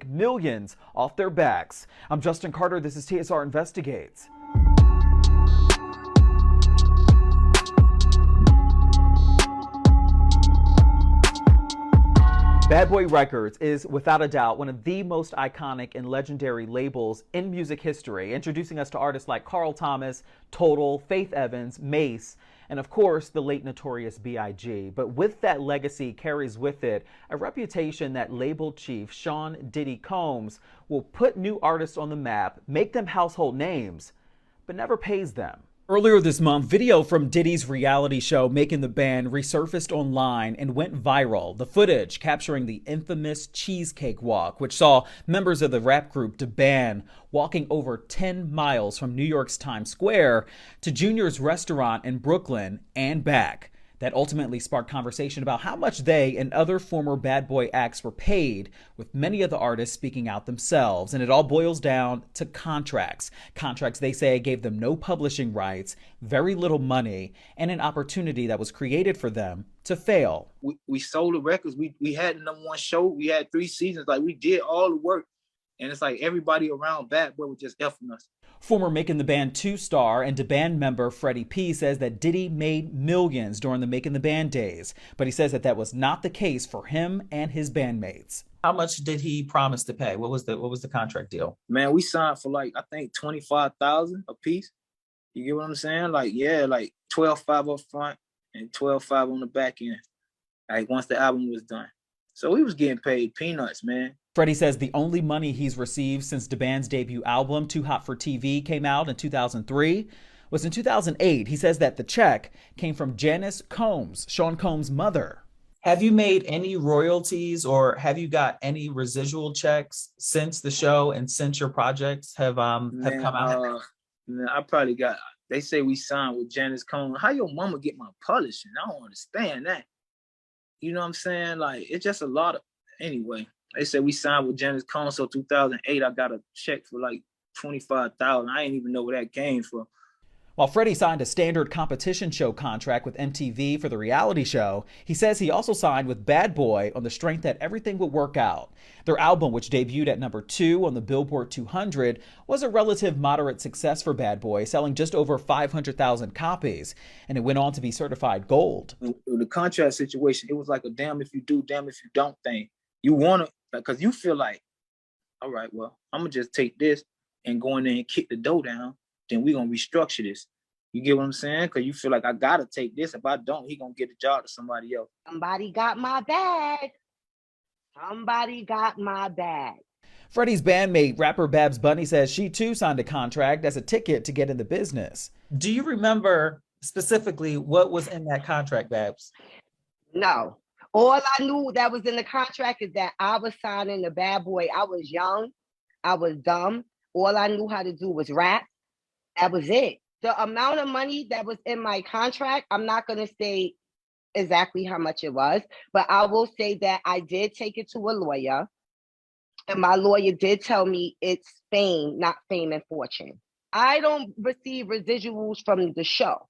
millions off their backs. I'm Justin Carter. This is TSR Investigates. Bad Boy Records is, without a doubt, one of the most iconic and legendary labels in music history, introducing us to artists like Carl Thomas, Total, Faith Evans, Mace, and of course, the late Notorious B.I.G. But with that legacy carries with it a reputation that label chief Sean Diddy Combs will put new artists on the map, make them household names, but never pays them. Earlier this month, video from Diddy's reality show Making the Band resurfaced online and went viral. The footage capturing the infamous Cheesecake Walk, which saw members of the rap group DeBand walking over 10 miles from New York's Times Square to Junior's restaurant in Brooklyn and back. That ultimately sparked conversation about how much they and other former Bad Boy acts were paid, with many of the artists speaking out themselves. And it all boils down to contracts. Contracts they say gave them no publishing rights, very little money, and an opportunity that was created for them to fail. We sold the records. We had the #1 show. We had 3 seasons. Like, we did all the work. And it's like everybody around Bad Boy was just effing us. Former Making the Band 2 star and DeBand member Freddie P says that Diddy made millions during the Making the Band days, but he says that that was not the case for him and his bandmates. How much did he promise to pay? What was the contract deal? Man, we signed for like, I think $25,000 a piece. You get what I'm saying? Like, yeah, like $12,500 up front and $12,500 on the back end. Like, once the album was done. So we was getting paid peanuts, man. Freddie says the only money he's received since DeBand's debut album, Too Hot for TV, came out in 2003 was in 2008. He says that the check came from Janice Combs, Sean Combs' mother. Have you made any royalties or have you got any residual checks since the show and since your projects have come out? Man, I probably got, they say we signed with Janice Combs. How your mama get my publishing? I don't understand that. You know what I'm saying? Like, it's just a lot of, anyway. They said we signed with Janice Combs, so 2008, I got a check for like $25,000. I didn't even know where that came from. While Freddie signed a standard competition show contract with MTV for the reality show, he says he also signed with Bad Boy on the strength that everything would work out. Their album, which debuted at #2 on the Billboard 200, was a relative moderate success for Bad Boy, selling just over 500,000 copies, and it went on to be certified gold. The contract situation, it was like a damn if you do, damn if you don't thing. You want to, because you feel like, all right, well, I'm going to just take this and go in there and kick the dough down. Then we're going to restructure this. You get what I'm saying? Because you feel like I got to take this. If I don't, he going to get the job to somebody else. Somebody got my bag. Somebody got my bag. Freddie's bandmate, rapper Babs Bunny, says she too signed a contract as a ticket to get in the business. Do you remember specifically what was in that contract, Babs? No. All I knew that was in the contract is that I was signing the Bad Boy. I was young. I was dumb. All I knew how to do was rap. That was it. The amount of money that was in my contract, I'm not going to say exactly how much it was, but I will say that I did take it to a lawyer. And my lawyer did tell me it's fame, not fame and fortune. I don't receive residuals from the show.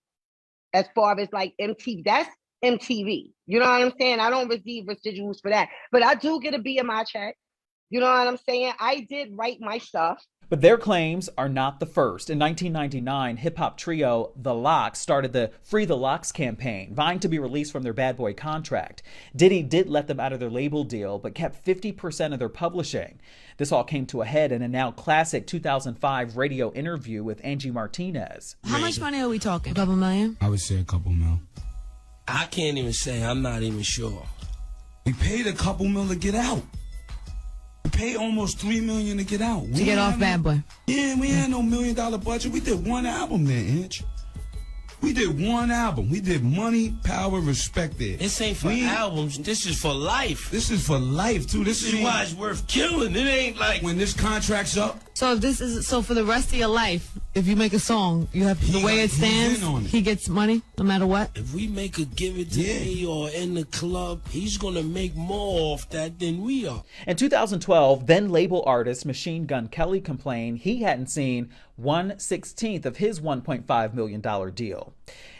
As far as like MTV, that's MTV. You know what I'm saying? I don't receive residuals for that. But I do get a BMI check. You know what I'm saying? I did write my stuff. But their claims are not the first. In 1999, hip-hop trio The Lox started the Free the Lox campaign, vying to be released from their Bad Boy contract. Diddy did let them out of their label deal, but kept 50% of their publishing. This all came to a head in a now classic 2005 radio interview with Angie Martinez. How much money are we talking? A couple million? I would say a couple mil. I can't even say. I'm not even sure. We paid a couple mil to get out. We paid almost $3 million to get out. To get off Bad Boy. Yeah, we had no $1 million budget. We did one album there, Inch. We did one album. We did Money, Power, Respect there. This ain't for albums. This is for life. This is for life, too. This is why it's worth killing. It ain't like when this contract's up. So if this is for the rest of your life, if you make a song, you have the way it stands, he gets money no matter what. If we make a Give It to Me or in the club, he's gonna make more off that than we are. In 2012, then label artist Machine Gun Kelly complained he hadn't seen 1/16 of his $1.5 million deal.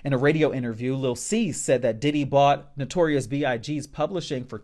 In a radio interview, Lil Cease said that Diddy bought Notorious B.I.G.'s publishing for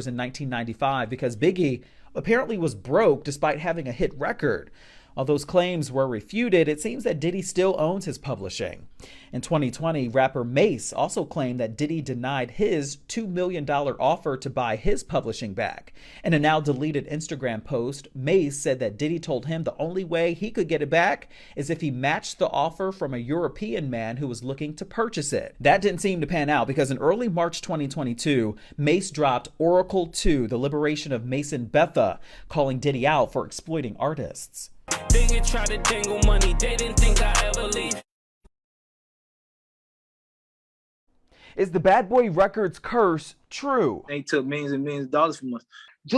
in 1995 because Biggie apparently was broke despite having a hit record. While those claims were refuted, it seems that Diddy still owns his publishing. In 2020, rapper Mace also claimed that Diddy denied his $2 million offer to buy his publishing back. In a now deleted Instagram post, Mace said that Diddy told him the only way he could get it back is if he matched the offer from a European man who was looking to purchase it. That didn't seem to pan out because in early March 2022, Mace dropped Oracle 2, The Liberation of Mason Betha, calling Diddy out for exploiting artists. They can try to dangle money, they didn't think I ever leave. Is the Bad Boy Records curse true? They took millions and millions of dollars from us.